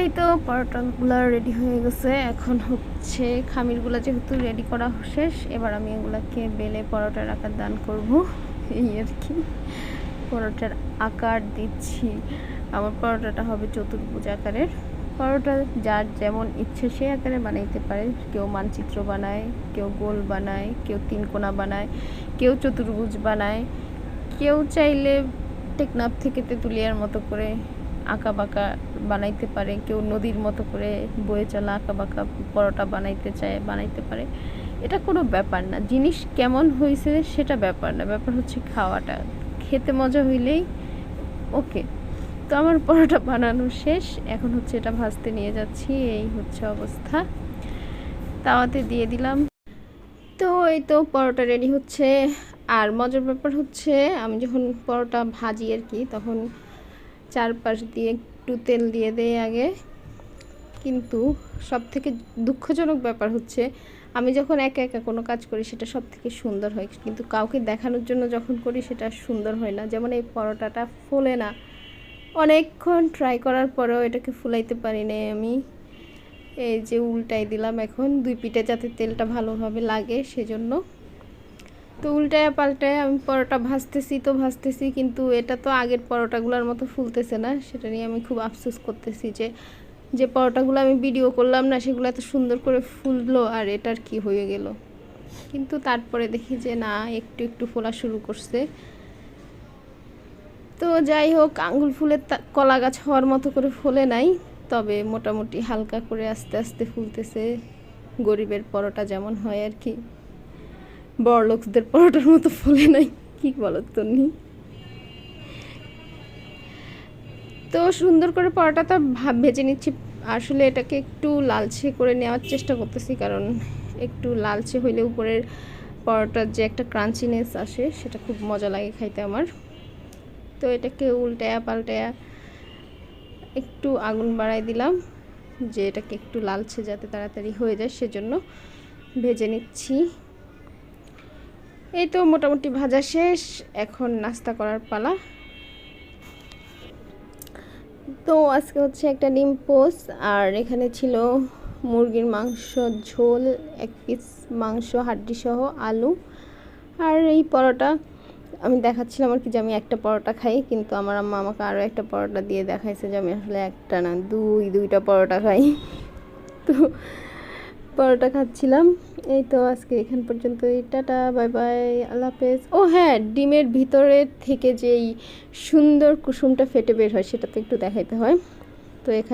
এই তো পরোটাগুলো রেডি হয়ে গেছে। এখন হচ্ছে খামিরগুলো যেহেতু রেডি করা শেষ, এবার আমি এগুলাকে বেলে পরোটার আকার দান করব। এই আর কি, পরোটার আকার দিচ্ছি। আমার পরোটাটা হবে চতুর্ভুজ আকারের। পরোটা যার যেমন ইচ্ছে সে আকারে বানাইতে পারে। কেউ মানচিত্র বানায়, কেউ গোল বানায়, কেউ তিনকোনা বানায়, কেউ চতুর্ভুজ বানায়, কেউ চাইলে টেকনাফ থেকে তেঁতুলিয়ার মতো করে আঁকা বাঁকা বানাইতে পারে, কেউ নদীর মতো করে বয়ে চলা আঁকা বাঁকা পরোটা বানাইতে চায়, বানাইতে পারে। এটা কোনো ব্যাপার না, জিনিস কেমন হয়েছে সেটা ব্যাপার না, ব্যাপার হচ্ছে খাওয়াটা। খেতে মজা হইলেই ওকে। তো আমার পরোটা বানানো শেষ, এখন হচ্ছে এটা ভাজতে নিয়ে যাচ্ছি। এই হচ্ছে অবস্থা, তাওয়াতে দিয়ে দিলাম। তো এই তো পরোটা রেডি হচ্ছে। আর মজার ব্যাপার হচ্ছে, আমি যখন পরোটা ভাজি আর কি, তখন চারপাশ দিয়ে একটু তেল দিয়ে দেয় আগে। কিন্তু সব থেকে দুঃখজনক ব্যাপার হচ্ছে, আমি যখন একা একা কোনো কাজ করি সেটা সব থেকে সুন্দর হয়, কিন্তু কাউকে দেখানোর জন্য যখন করি সেটা সুন্দর হয় না। যেমন এই পরোটাটা ফোলে না, অনেকক্ষণ ট্রাই করার পরেও এটাকে ফুলাইতে পারি না আমি। এই যে উল্টাই দিলাম এখন, দুই পিঠে যাতে তেলটা ভালোভাবে লাগে সেজন্য। তো উল্টায় পাল্টায় আমি পরোটা ভাজতেছি, কিন্তু এটা তো আগের পরোটাগুলোর মতো ফুলতেছে না। সেটা নিয়ে আমি খুব আফসোস করতেছি যে যে পরোটাগুলো আমি ভিডিও করলাম না সেগুলো এত সুন্দর করে ফুললো, আর এটার কি হয়ে গেল। কিন্তু তারপরে দেখি যে না, একটু একটু ফোলা শুরু করছে। তো যাই হোক, আঙ্গুল ফুলের কলা গাছ হওয়ার মতো করে ফোলে নাই, তবে মোটামুটি হালকা করে আস্তে আস্তে ফুলতেছে। গরিবের পরোটা যেমন হয় আর কি, বড়লোকদের পরোটার মতো ফোলে নাই। কি বলো তুমি? তো সুন্দর করে পরোটাটা ভেজে নিচ্ছি। আসলে এটাকে একটু লালচে করে নেওয়ার চেষ্টা করতেছি, কারণ একটু লালচে হইলে উপরের পরোটার যে একটা ক্রাঞ্চিনেস আসে সেটা খুব মজা লাগে খাইতে আমার। তো এটাকে উল্টায়া পাল্টায়া একটু আগুন বাড়াই দিলাম, যে এটাকে একটু লালচে যাতে তাড়াতাড়ি হয়ে যায় সেজন্য ভেজে নিচ্ছি। এই তো মোটামুটি ভাজা শেষ, এখন নাস্তা করার পালা। তো আজকে হচ্ছে একটা ডিম পোস্ট, আর এখানে ছিল মুরগির মাংস ঝোল, এক পিস মাংস হাড্ডি সহ, আলু, আর এই পরোটা। আমি দেখাচ্ছিলাম আর কি যে আমি একটা পরোটা খাই, কিন্তু আমার আম্মা আমাকে আরও একটা পরোটা দিয়ে দেখাইছে যে আমি আসলে একটা না দুইটা পরোটা খাই। তো পরোটা খাচ্ছিলাম। এই তো আজকে এখান পর্যন্ত, টাটা, বাই বাই, আল্লাহ হাফেজ। ও হ্যাঁ, ডিমের ভিতরের থেকে যেই সুন্দর কুসুমটা ফেটে বের হয় সেটা তো একটু দেখাইতে হয়। তো এখানে